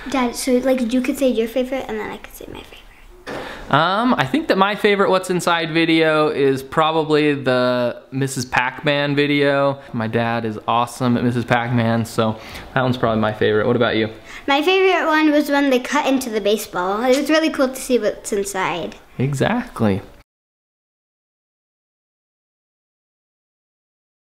Dad, so like you could say your favorite and then I could say my favorite. I think that my favorite What's Inside video is probably the Mrs. Pac-Man video. My dad is awesome at Mrs. Pac-Man, so that one's probably my favorite. What about you? My favorite one was when they cut into the baseball. It was really cool to see what's inside. Exactly.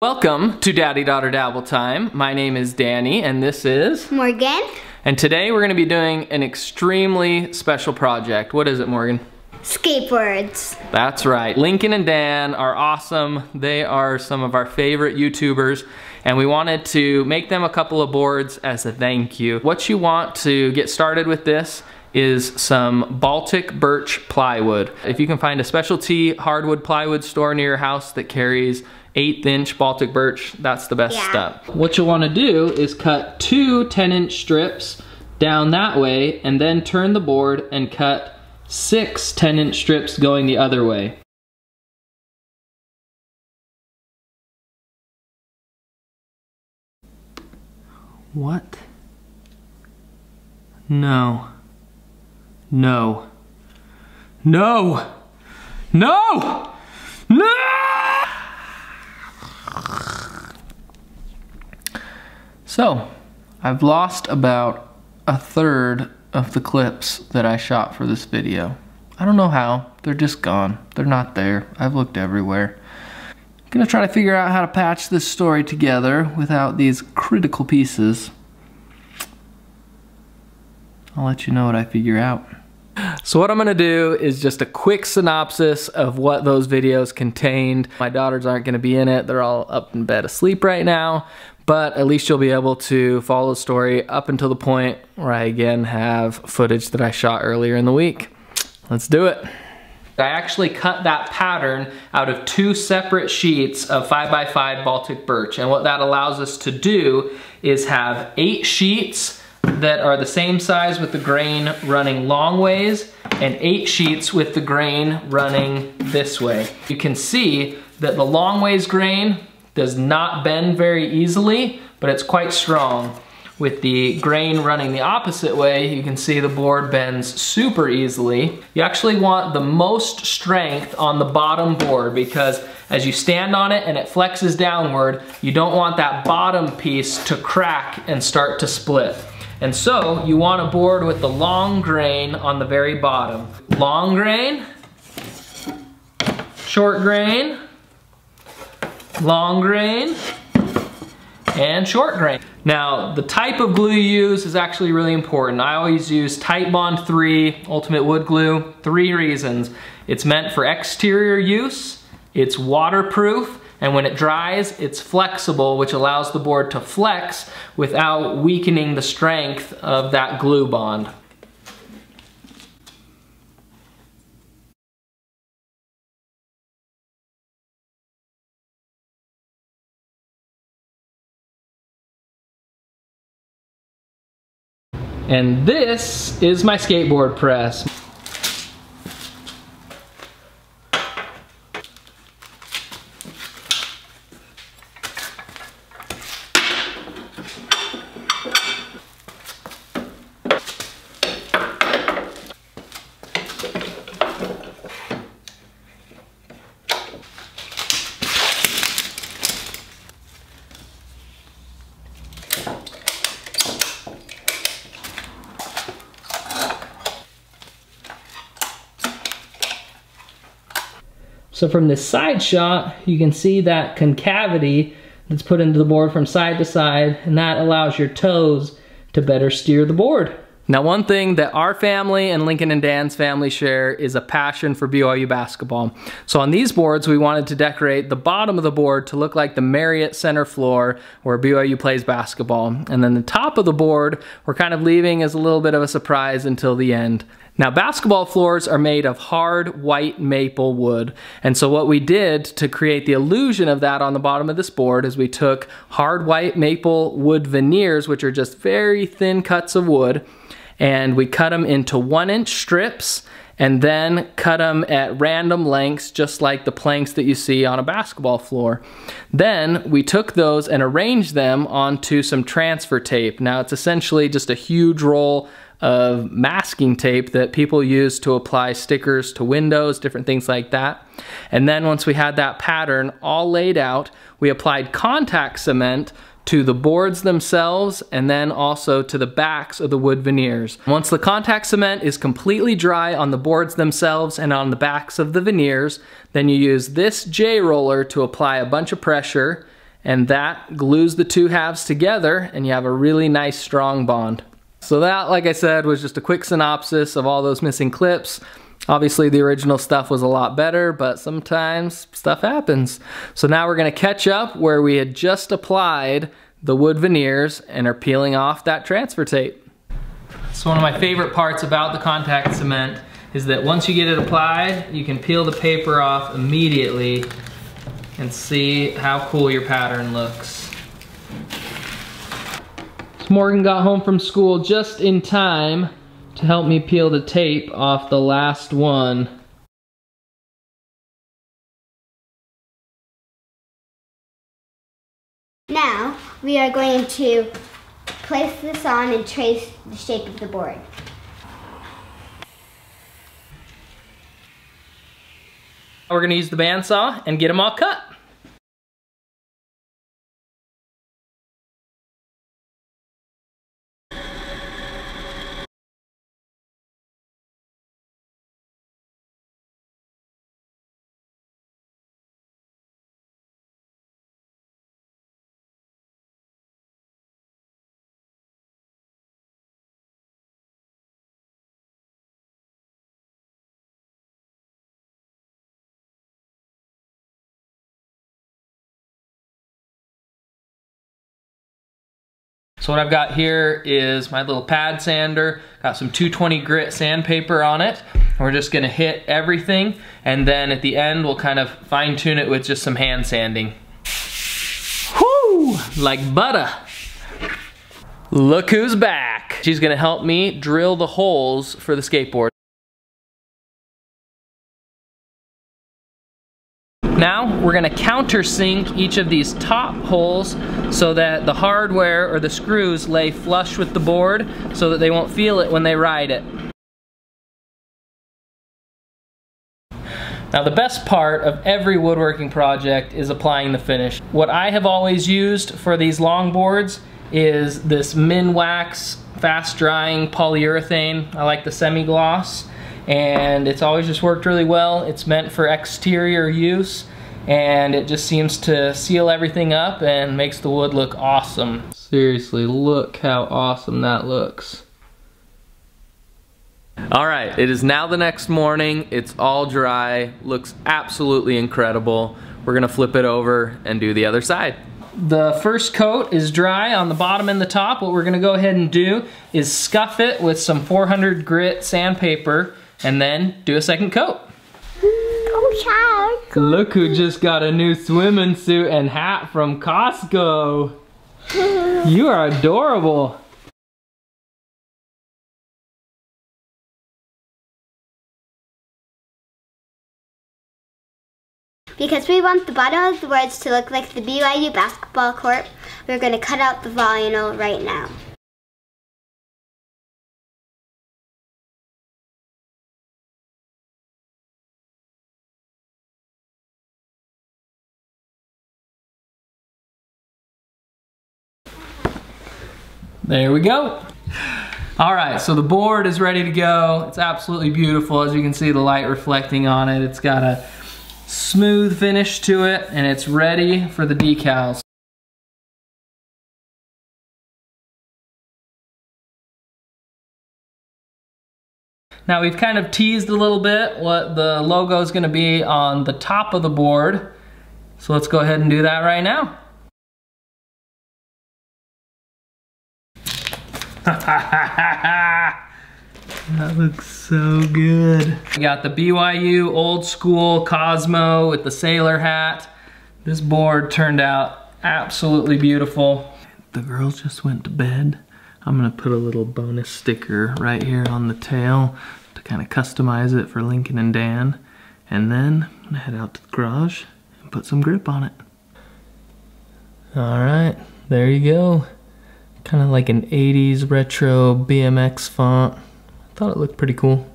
Welcome to Daddy Daughter Dabble Time. My name is Danny and this is Morgan. And today we're going to be doing an extremely special project. What is it, Morgan? Skateboards. That's right. Lincoln and Dan are awesome. They are some of our favorite YouTubers and we wanted to make them a couple of boards as a thank you. What you want to get started with this is some Baltic birch plywood. If you can find a specialty hardwood plywood store near your house that carries 1/8" Baltic birch, that's the best step. What you'll want to do is cut 2 10-inch strips down that way and then turn the board and cut 6 10-inch strips going the other way. What? No. No. No! No! No! So, I've lost about 1/3 of the clips that I shot for this video. I don't know how, they're just gone. They're not there. I've looked everywhere. I'm gonna try to figure out how to patch this story together without these critical pieces. I'll let you know what I figure out. So what I'm gonna do is just a quick synopsis of what those videos contained. My daughters aren't gonna be in it. They're all up in bed asleep right now, but at least you'll be able to follow the story up until the point where I again have footage that I shot earlier in the week. Let's do it. I actually cut that pattern out of 2 separate sheets of 5x5 Baltic birch, and what that allows us to do is have 8 sheets that are the same size with the grain running long ways and 8 sheets with the grain running this way. You can see that the long ways grain does not bend very easily, but it's quite strong. With the grain running the opposite way, you can see the board bends super easily. You actually want the most strength on the bottom board because as you stand on it and it flexes downward, you don't want that bottom piece to crack and start to split. And so you want a board with the long grain on the very bottom. Long grain, short grain, long grain, and short grain. Now, the type of glue you use is actually really important. I always use Titebond 3 Ultimate Wood Glue. 3 reasons. It's meant for exterior use, it's waterproof, and when it dries, it's flexible, which allows the board to flex without weakening the strength of that glue bond. And this is my skateboard press. So from this side shot, you can see that concavity that's put into the board from side to side, and that allows your toes to better steer the board. Now, one thing that our family and Lincoln and Dan's family share is a passion for BYU basketball. So on these boards, we wanted to decorate the bottom of the board to look like the Marriott center floor where BYU plays basketball. And then the top of the board, we're kind of leaving as a little bit of a surprise until the end. Now, basketball floors are made of hard white maple wood. And so what we did to create the illusion of that on the bottom of this board is we took hard white maple wood veneers, which are just very thin cuts of wood, and we cut them into 1-inch strips and then cut them at random lengths, just like the planks that you see on a basketball floor. Then we took those and arranged them onto some transfer tape. Now, it's essentially just a huge roll of masking tape that people use to apply stickers to windows, different things like that. And then once we had that pattern all laid out, we applied contact cement to the boards themselves and then also to the backs of the wood veneers. Once the contact cement is completely dry on the boards themselves and on the backs of the veneers, then you use this J roller to apply a bunch of pressure, and that glues the two halves together and you have a really nice strong bond. So that, like I said, was just a quick synopsis of all those missing clips. Obviously the original stuff was a lot better, but sometimes stuff happens. So now we're gonna catch up where we had just applied the wood veneers and are peeling off that transfer tape. So one of my favorite parts about the contact cement is that once you get it applied, you can peel the paper off immediately and see how cool your pattern looks. Morgan got home from school just in time to help me peel the tape off the last one. Now we are going to place this on and trace the shape of the board. We're gonna use the bandsaw and get them all cut. So what I've got here is my little pad sander, got some 220 grit sandpaper on it. We're just gonna hit everything, and then at the end we'll kind of fine tune it with just some hand sanding. Whoo, like butter. Look who's back. She's gonna help me drill the holes for the skateboard. Now we're gonna countersink each of these top holes so that the hardware or the screws lay flush with the board so that they won't feel it when they ride it. Now the best part of every woodworking project is applying the finish. What I have always used for these longboards is this Minwax fast drying polyurethane. I like the semi-gloss, and it's always just worked really well. It's meant for exterior use, and it just seems to seal everything up and makes the wood look awesome. Seriously, look how awesome that looks. All right, it is now the next morning. It's all dry, looks absolutely incredible. We're gonna flip it over and do the other side. The first coat is dry on the bottom and the top. What we're gonna go ahead and do is scuff it with some 400 grit sandpaper and then do a second coat. Look who just got a new swimming suit and hat from Costco. You are adorable. Because we want the bottom of the words to look like the BYU basketball court, we're going to cut out the vinyl right now. There we go. All right, so the board is ready to go. It's absolutely beautiful. As you can see, the light reflecting on it. It's got a smooth finish to it, and it's ready for the decals. Now we've kind of teased a little bit what the logo is going to be on the top of the board. So let's go ahead and do that right now. That looks so good. We got the BYU old school Cosmo with the sailor hat. This board turned out absolutely beautiful. The girls just went to bed. I'm gonna put a little bonus sticker right here on the tail to kind of customize it for Lincoln and Dan. And then I'm gonna head out to the garage and put some grip on it. All right, there you go. Kind of like an 80s retro BMX font. I thought it looked pretty cool.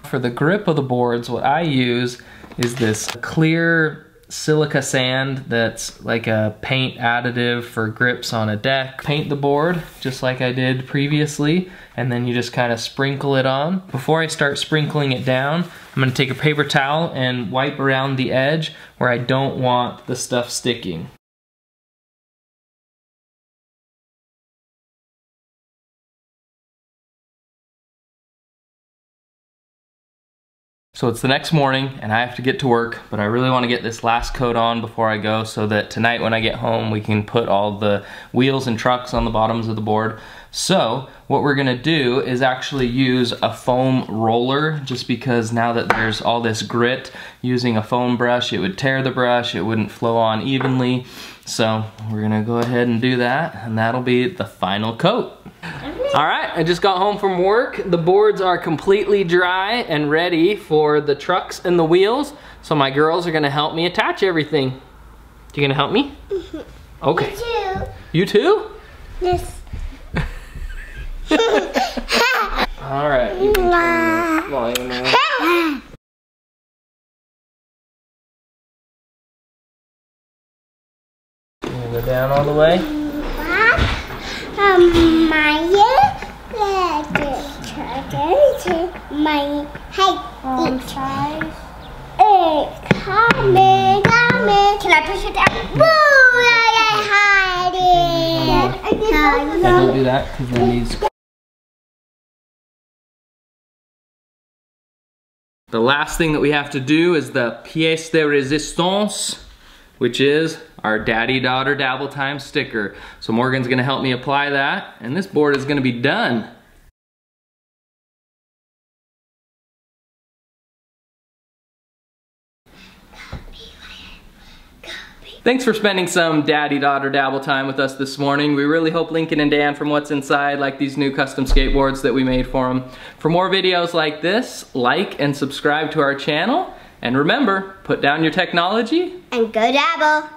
For the grip of the boards, what I use is this clear silica sand that's like a paint additive for grips on a deck. Paint the board just like I did previously, and then you just kind of sprinkle it on. Before I start sprinkling it down, I'm gonna take a paper towel and wipe around the edge where I don't want the stuff sticking. So it's the next morning and I have to get to work, but I really want to get this last coat on before I go so that tonight when I get home we can put all the wheels and trucks on the bottoms of the board. So what we're gonna do is actually use a foam roller, just because now that there's all this grit, using a foam brush, it would tear the brush, it wouldn't flow on evenly. So we're gonna go ahead and do that, and that'll be the final coat. All right, I just got home from work. The boards are completely dry and ready for the trucks and the wheels. So my girls are gonna help me attach everything. You gonna help me? Mm-hmm. Okay. Me too. You too? Yes. All right, you can turn the volume on. Go down all the way. Can I push it down? Yeah, don't do that because then these. The last thing that we have to do is the pièce de résistance, which is our daddy-daughter dabble time sticker. So Morgan's gonna help me apply that, and this board is gonna be done. Thanks for spending some daddy-daughter dabble time with us this morning. We really hope Lincoln and Dan from What's Inside like these new custom skateboards that we made for them. For more videos like this, like and subscribe to our channel. And remember, put down your technology and go dabble.